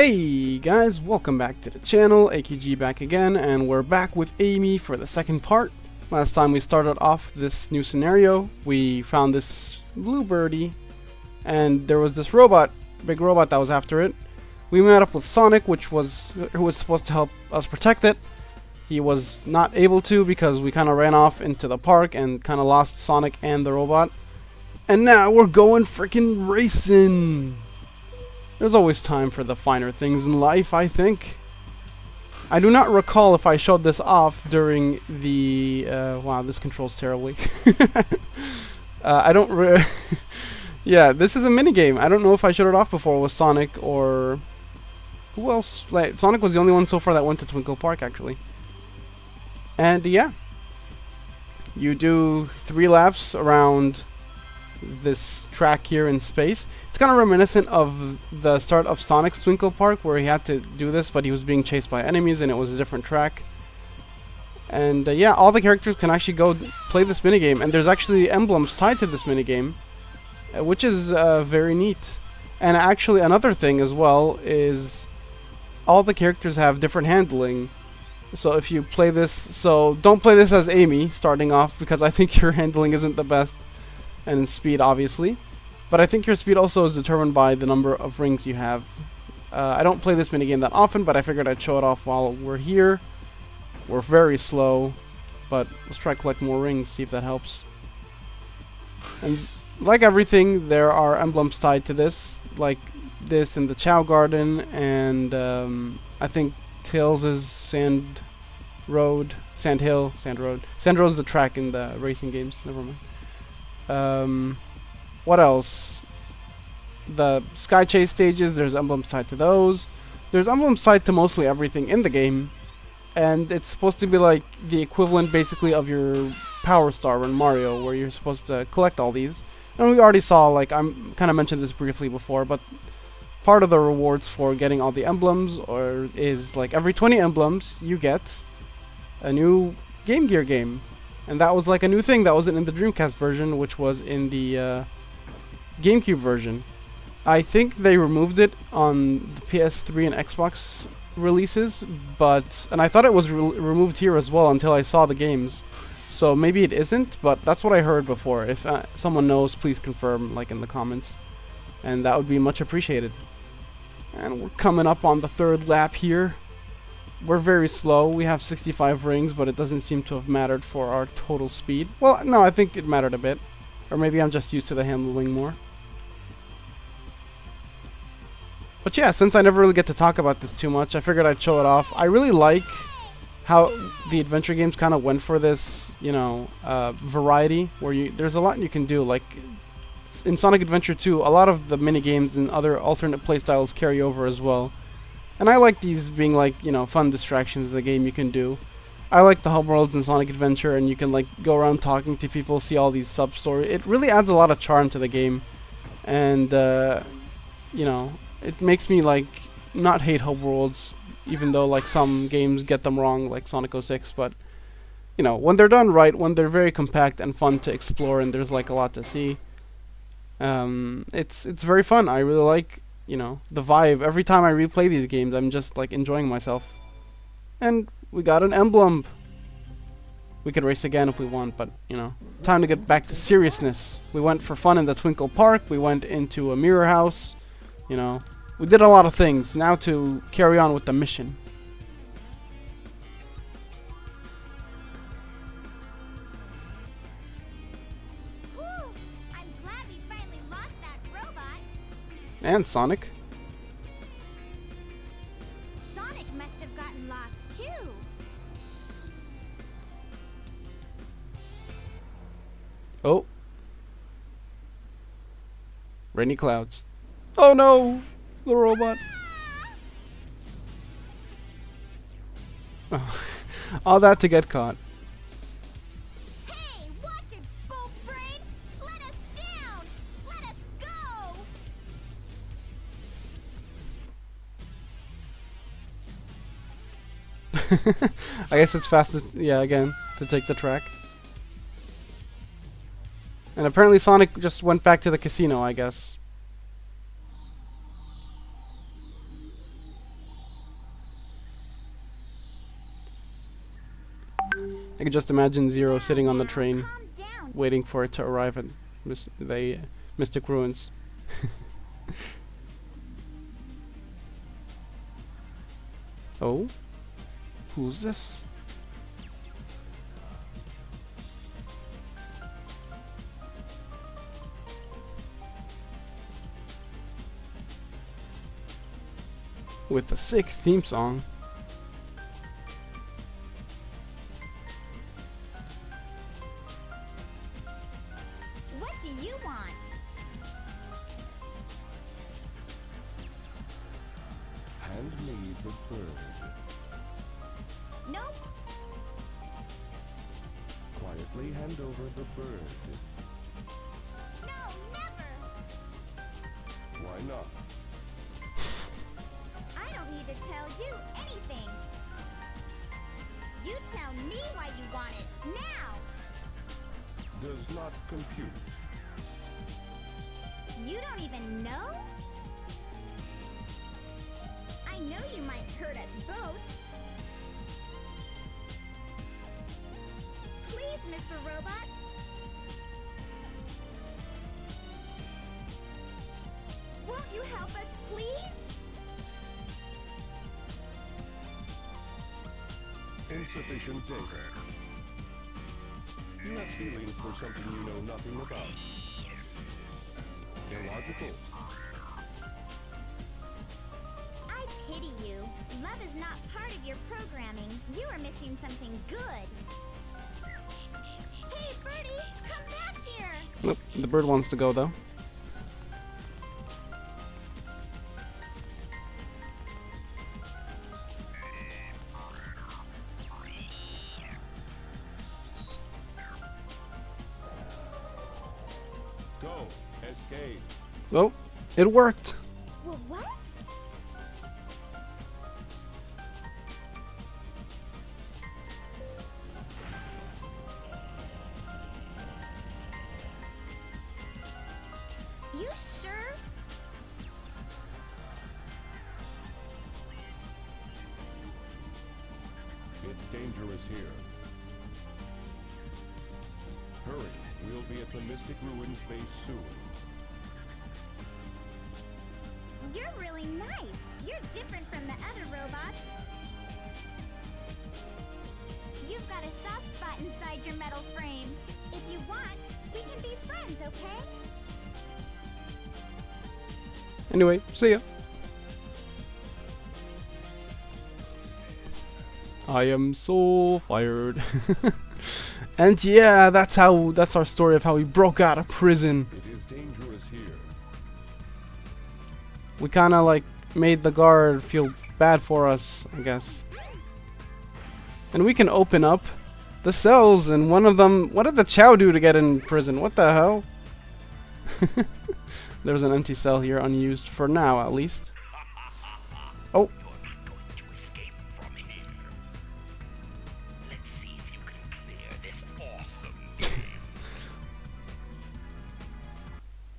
Hey guys, welcome back to the channel. AKG back again, and we're back with Amy for the second part. Last time we started off this new scenario, we found this blue birdie, and there was this big robot that was after it. We met up with Sonic, who was supposed to help us protect it. He was not able to because we kind of ran off into the park and kind of lost Sonic and the robot. And now we're going freaking racing! There's always time for the finer things in life, I think. I do not recall if I showed this off during the... wow, this controls terribly. I don't yeah, this is a minigame. I don't know if I showed it off before with Sonic or... who else? Like, Sonic was the only one so far that went to Twinkle Park, actually. And yeah. You do 3 laps around this track here in space. It's kind of reminiscent of the start of Sonic's Twinkle Park, where he had to do this, but he was being chased by enemies and it was a different track. And yeah, all the characters can actually go play this minigame, and there's actually emblems tied to this minigame, which is very neat. And actually another thing as well is all the characters have different handling. So if you play this, so don't play this as Amy starting off, because I think your handling isn't the best. And in speed, obviously. But I think your speed also is determined by the number of rings you have. I don't play this minigame that often, but I figured I'd show it off while we're here. We're very slow, but let's try to collect more rings, see if that helps. And like everything, there are emblems tied to this, like this in the Chow Garden, and I think Tails is Sand Road. Sand Road is the track in the racing games, never mind. What else? The Sky Chase stages, there's emblems tied to those. There's emblems tied to mostly everything in the game. And it's supposed to be like the equivalent basically of your Power Star in Mario, where you're supposed to collect all these. And we already saw, like, I'm kind of mentioned this briefly before, but part of the rewards for getting all the emblems is like every 20 emblems you get a new Game Gear game. And that was like a new thing that wasn't in the Dreamcast version, which was in the GameCube version. I think they removed it on the PS3 and Xbox releases, and I thought it was removed here as well until I saw the games. So maybe it isn't, but that's what I heard before. If someone knows, please confirm, like, in the comments. And that would be much appreciated. And we're coming up on the 3rd lap here. We're very slow. We have 65 rings, but it doesn't seem to have mattered for our total speed. Well, no, I think it mattered a bit. Or maybe I'm just used to the handling more. But yeah, since I never really get to talk about this too much, I figured I'd show it off. I really like how the adventure games kind of went for this, you know, variety, where there's a lot you can do. Like, in Sonic Adventure 2, a lot of the mini-games and other alternate playstyles carry over as well. And I like these being, like, you know, fun distractions in the game you can do. I like the hub worlds in Sonic Adventure, and you can, like, go around talking to people, see all these sub-stories. It really adds a lot of charm to the game. And, you know, it makes me, like, not hate hub worlds, even though, like, some games get them wrong, like Sonic 06. But, you know, when they're done right, when they're very compact and fun to explore, and there's, like, a lot to see, it's very fun. I really like, you know, the vibe. Every time I replay these games, I'm just, like, enjoying myself. And we got an emblem. We could race again if we want, but, you know, time to get back to seriousness. We went for fun in the Twinkle Park. We went into a mirror house. You know, we did a lot of things. Now to carry on with the mission. And Sonic. Sonic must have gotten lost too. Oh. Rainy clouds. Oh no! The robot. All that to get caught. Hey, watch it, Bolt Brain! Let us down! Let us go! I guess it's fastest, yeah, again, to take the track. And apparently Sonic just went back to the casino, I guess. I could just imagine Zero sitting on the train, Calm down. waiting for it to arrive at the Mystic Ruins. Oh? Who's this? With a sick theme song. What do you want? Hand me the bird. Nope. Quietly hand over the bird. No, never. Why not? I don't need to tell you anything. You tell me why you want it now. Does not compute. You don't even know? I know you might hurt us both. Please, Mr. Robot. Won't you help us, please? Insufficient data. You have feelings for something you know nothing about. Illogical. I pity you. Love is not part of your programming. You are missing something good. Hey, Birdie, come back here. Nope, the bird wants to go though. Go. Escape. Oh, it worked. Well, what? You sure? It's dangerous here. Hurry. We'll be at the Mystic Ruins base soon. You're really nice. You're different from the other robots. You've got a soft spot inside your metal frame. If you want, we can be friends, okay? Anyway, see ya. I am so fired. And yeah, that's our story of how we broke out of prison. It is dangerous here. We kind of like made the guard feel bad for us, I guess. And we can open up the cells, and one of them, what did the Chow do to get in prison? What the hell? There's an empty cell here, unused for now at least. Oh.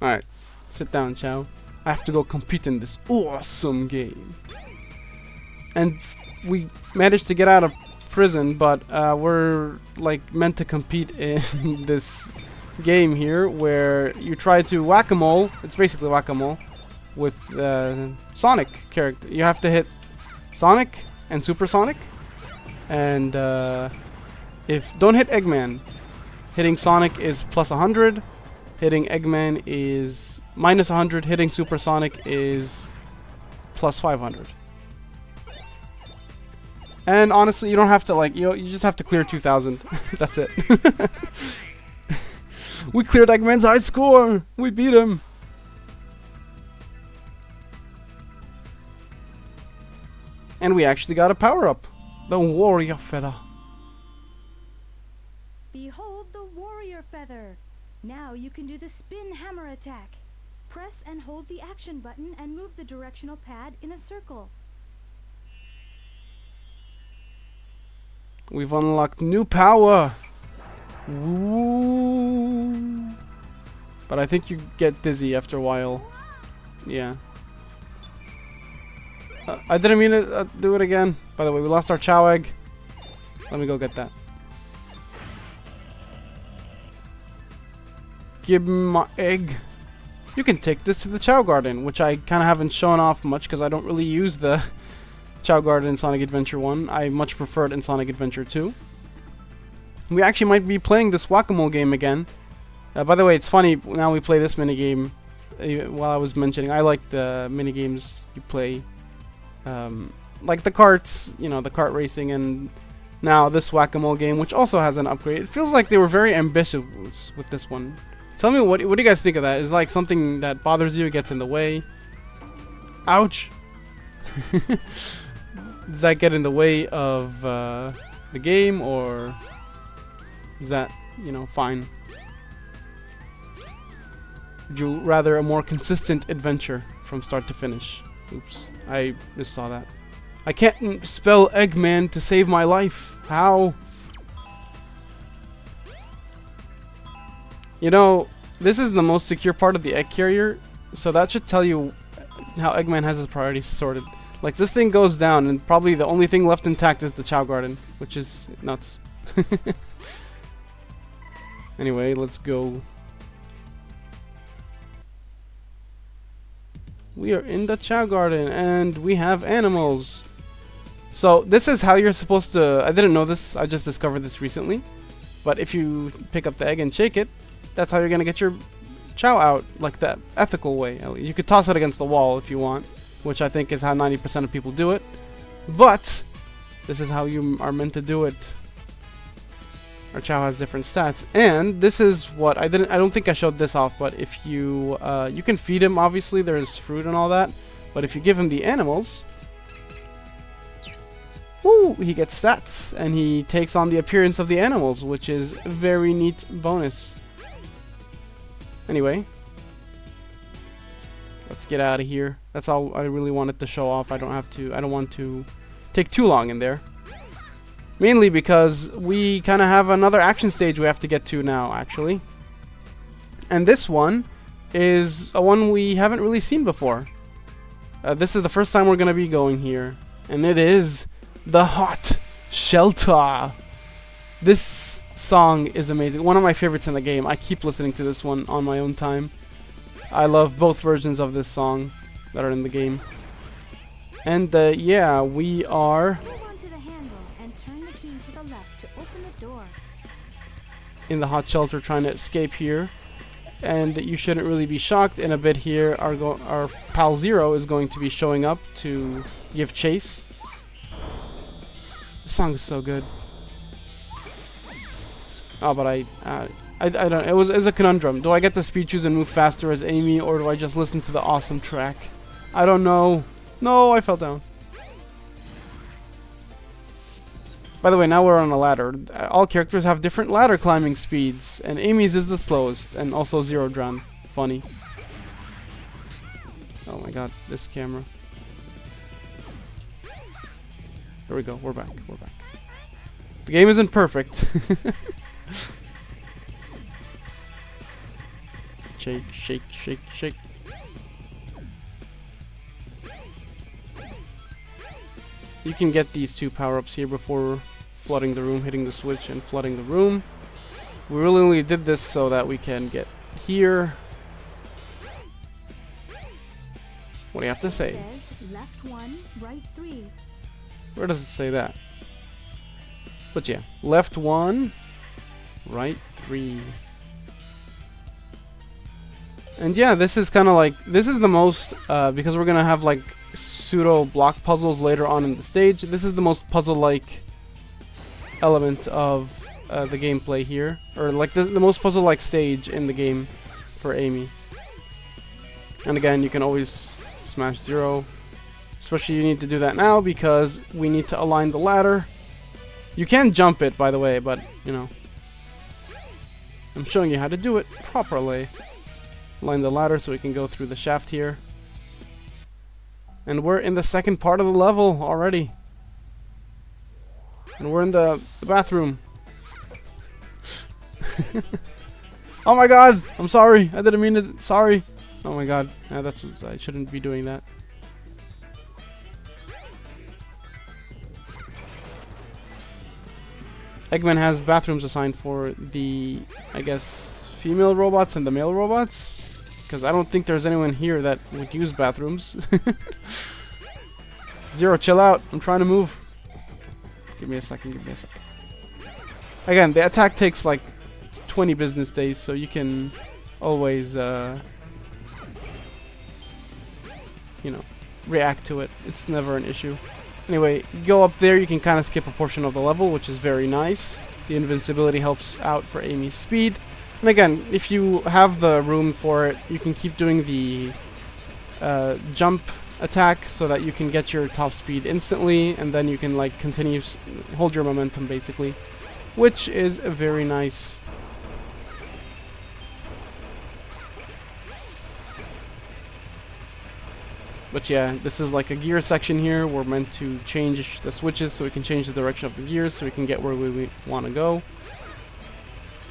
Alright, sit down, Chow. I have to go compete in this awesome game. And we managed to get out of prison, but we're like meant to compete in this game here where you try to whack-a-mole. It's basically whack-a-mole with Sonic character. You have to hit Sonic and Super Sonic, and if don't hit Eggman. Hitting Sonic is plus 100. Hitting Eggman is minus 100. Hitting Super Sonic is plus 500. And honestly, you don't have to like you just have to clear 2000. That's it. We cleared Eggman's high score. We beat him. And we actually got a power up, the Warrior Feather. Behold the Warrior Feather. Now you can do the spin hammer attack. Press and hold the action button and move the directional pad in a circle. We've unlocked new power. Ooh. But I think you get dizzy after a while. Yeah. I didn't mean to do it again. By the way, we lost our Chow egg. Let me go get that. Give me my egg. You can take this to the Chow Garden, which I kind of haven't shown off much because I don't really use the Chow Garden in Sonic Adventure 1. I much prefer it in Sonic Adventure 2. We actually might be playing this Whack-A-Mole game again. By the way, it's funny, now we play this minigame. While I was mentioning, I like the minigames you play. Like the carts, you know, the kart racing, and now this Whack-A-Mole game, which also has an upgrade. It feels like they were very ambitious with this one. Tell me, what do you guys think of that? Is like something that bothers you, gets in the way? Ouch! Does that get in the way of the game, or is that, you know, fine? Would you rather a more consistent adventure from start to finish? Oops, I just saw that. I can't spell Eggman to save my life. How? You know, this is the most secure part of the egg carrier, so that should tell you how Eggman has his priorities sorted. Like, this thing goes down, and probably the only thing left intact is the Chow Garden, which is nuts. Anyway, let's go. We are in the Chow Garden, and we have animals. So, this is how you're supposed to... I didn't know this, I just discovered this recently. But if you pick up the egg and shake it, that's how you're gonna get your Chow out, like that ethical way. You could toss it against the wall if you want, which I think is how 90% of people do it. But this is how you are meant to do it. Our Chow has different stats, and this is what I don't think I showed this off. But if you you can feed him, obviously there's fruit and all that. But if you give him the animals, woo, he gets stats, and he takes on the appearance of the animals, which is a very neat bonus. Anyway, let's get out of here. That's all I really wanted to show off. I don't want to take too long in there. Mainly because we kind of have another action stage we have to get to now, actually. And this one is a one we haven't really seen before. This is the first time we're going to be going here. And it is the Hot Shelter. This song is amazing. One of my favorites in the game. I keep listening to this one on my own time. I love both versions of this song that are in the game. And yeah, we are in the Hot Shelter trying to escape here. And you shouldn't really be shocked. In a bit here, our pal Zero is going to be showing up to give chase. This song is so good. Oh, but I don't. It was a conundrum. Do I get to speed choose and move faster as Amy, or do I just listen to the awesome track? I don't know. No, I fell down. By the way, now we're on a ladder. All characters have different ladder climbing speeds, and Amy's is the slowest, and also Zero drowned. Funny. Oh my god, this camera. There we go. We're back. We're back. The game isn't perfect. Shake, shake, shake, shake. You can get these two power-ups here before flooding the room, hitting the switch and flooding the room. We really only did this so that we can get here. What do you have to say? Left 1, right 3. Where does it say that? But yeah, left 1, right 3. And yeah, this is kind of like, this is the most, because we're going to have like pseudo block puzzles later on in the stage. This is the most puzzle-like element of the gameplay here. Or like the most puzzle-like stage in the game for Amy. And again, you can always smash Zero. Especially you need to do that now because we need to align the ladder. You can jump it, by the way, but, you know. I'm showing you how to do it properly. Align the ladder so we can go through the shaft here. And we're in the second part of the level already. And we're in the bathroom. Oh my god! I'm sorry! I didn't mean it. Sorry! Oh my god. Yeah, I shouldn't be doing that. Eggman has bathrooms assigned for the, I guess, female robots and the male robots, because I don't think there's anyone here that would use bathrooms. Zero, chill out. I'm trying to move. Give me a second. Give me a second. Again, the attack takes like 20 business days, so you can always, you know, react to it. It's never an issue. Anyway, you go up there, you can kind of skip a portion of the level, which is very nice. The invincibility helps out for Amy's speed. And again, if you have the room for it, you can keep doing the jump attack so that you can get your top speed instantly, and then you can like continue hold your momentum basically, which is very nice. But yeah, this is like a gear section here. We're meant to change the switches so we can change the direction of the gears so we can get where we want to go.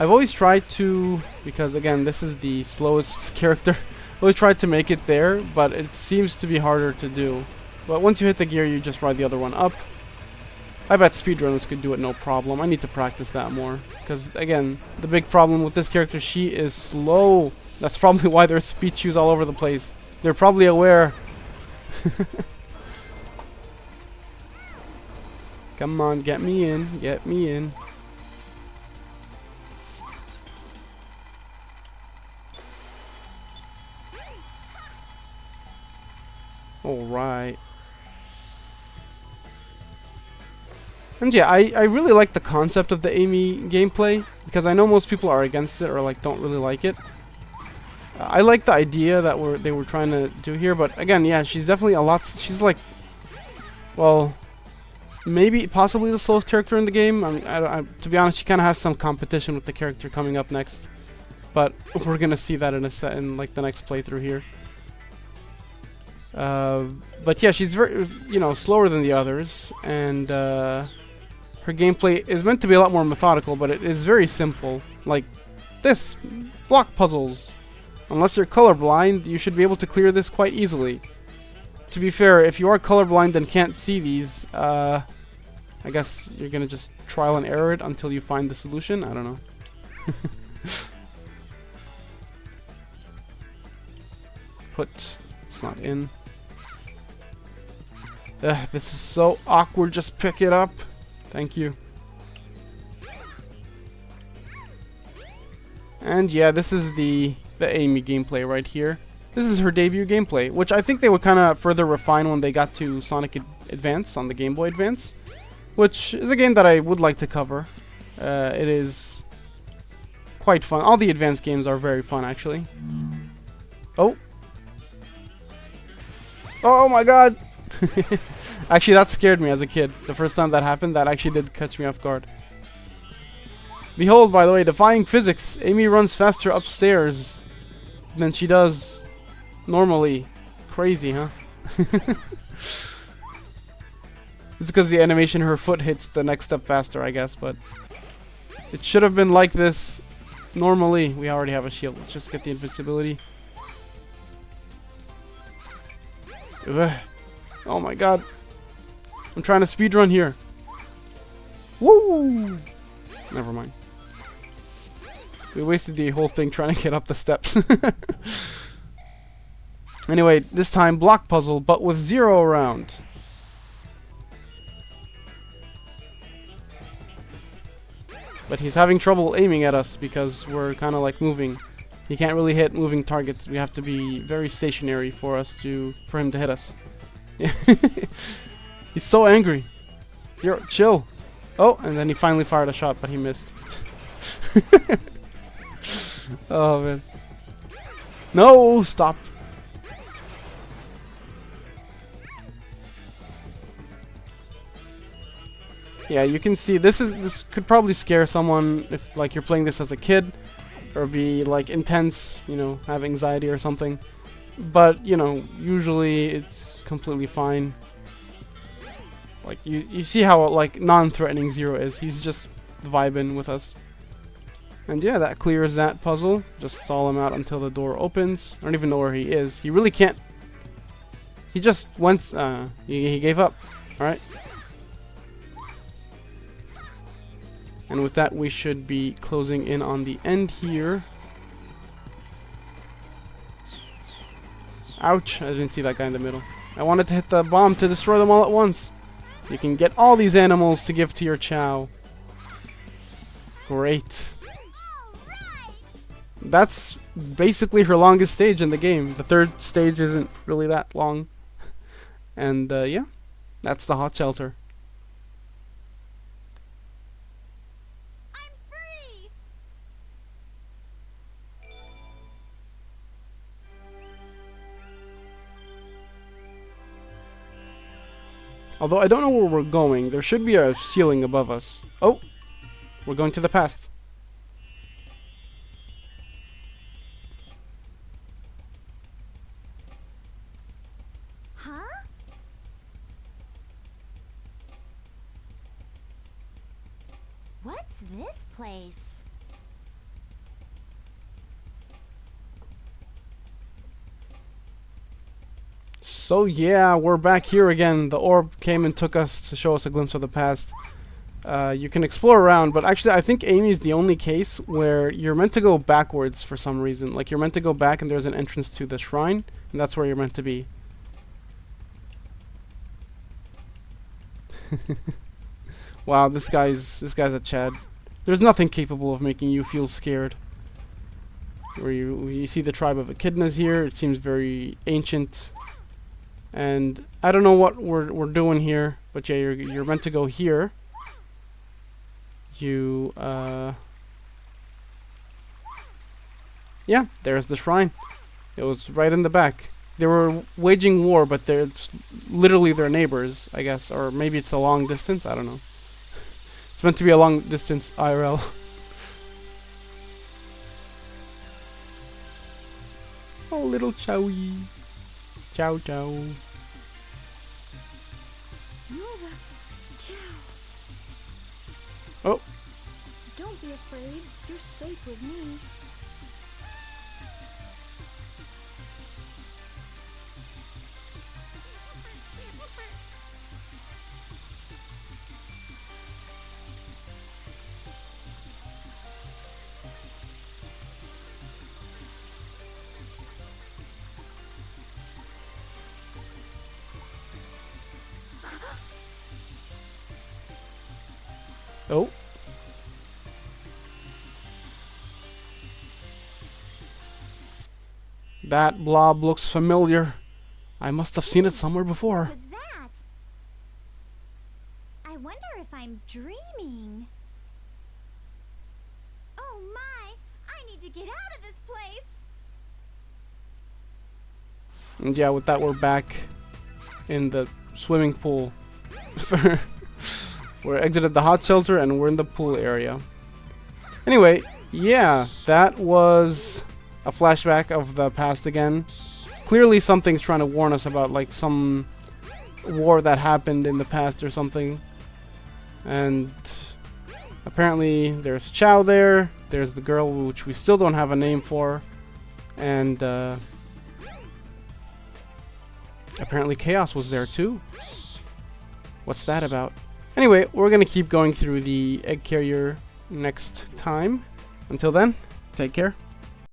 I've always tried to, because again, this is the slowest character, I always tried to make it there, but it seems to be harder to do. But once you hit the gear, you just ride the other one up. I bet speedrunners could do it no problem. I need to practice that more, because again, the big problem with this character, she is slow. That's probably why there's speed shoes all over the place. They're probably aware. Come on, get me in, get me in. Alright. And yeah, I really like the concept of the Amy gameplay, because I know most people are against it or like don't really like it. I like the idea that they were trying to do here, but again, yeah, she's definitely a lot. She's like, well, maybe possibly the slowest character in the game. To be honest, she kind of has some competition with the character coming up next, but we're gonna see that in like the next playthrough here. But yeah, she's very, slower than the others, and her gameplay is meant to be a lot more methodical, but it is very simple. Like this, block puzzles. Unless you're colorblind, you should be able to clear this quite easily. To be fair, if you are colorblind and can't see these, I guess you're gonna just trial and error it until you find the solution. I don't know. It's not in. This is so awkward. Just pick it up. Thank you. And yeah, this is the Amy gameplay right here. This is her debut gameplay, which I think they would kind of further refine when they got to Sonic Advance on the Game Boy Advance, which is a game that I would like to cover. It is quite fun. All the Advance games are very fun, actually. Oh. Oh my god! Actually, that scared me as a kid. The first time that happened, that actually did catch me off guard. Behold, by the way, defying physics, Amy runs faster upstairs than she does normally. Crazy, huh? It's because the animation her foot hits the next step faster, I guess, but it should have been like this normally. We already have a shield. Let's just get the invincibility. Ugh. Oh my god. I'm trying to speedrun here. Woo! Never mind. We wasted the whole thing trying to get up the steps. Anyway, this time block puzzle, but with Zero around. But he's having trouble aiming at us because we're kind of like moving. He can't really hit moving targets. We have to be very stationary for him to hit us. He's so angry. You're chill. Oh, and then he finally fired a shot, but he missed. Oh man. No, stop. Yeah, you can see this could probably scare someone if like you're playing this as a kid, or be like intense, have anxiety or something. But usually it's completely fine. Like you see how like non-threatening Zero is. He's just vibing with us. And yeah, that clears that puzzle. Just stall him out until the door opens. I don't even know where he is. He really can't. He just went. He gave up. All right. And with that, we should be closing in on the end here. Ouch, I didn't see that guy in the middle. I wanted to hit the bomb to destroy them all at once. You can get all these animals to give to your Chow. Great. That's basically her longest stage in the game. The third stage isn't really that long. And yeah, that's the hot shelter. I'm free! Although I don't know where we're going, there should be a ceiling above us. Oh! We're going to the past. Huh? What's this place? So yeah, we're back here again. The orb came and took us to show us a glimpse of the past. You can explore around, but actually I think Amy is the only case where you're meant to go backwards for some reason. Like you're meant to go back and there's an entrance to the shrine, and that's where you're meant to be. Wow, this guy's a Chad. There's nothing capable of making you feel scared. Where you see the tribe of echidnas here, it seems very ancient. And I don't know what we're doing here, but yeah, you're meant to go here. Yeah, there's the shrine. It was right in the back. They were waging war, but it's literally their neighbors, I guess, or maybe it's a long distance. I don't know. It's meant to be a long distance IRL. Oh, little Chowie. Chow chow. Nova, Chow. Oh. Don't be afraid. You're safe with me. Oh. That blob looks familiar. I must have seen it somewhere before. What was that? I wonder if I'm dreaming. Oh my! I need to get out of this place! And yeah, with that we're back in the swimming pool. We're exited the hot shelter and we're in the pool area. Anyway, yeah, that was a flashback of the past again. Clearly something's trying to warn us about like some war that happened in the past or something. And apparently there's Chow there. There's the girl which we still don't have a name for. And apparently Chaos was there too. What's that about? Anyway, we're gonna keep going through the egg carrier next time. Until then, take care.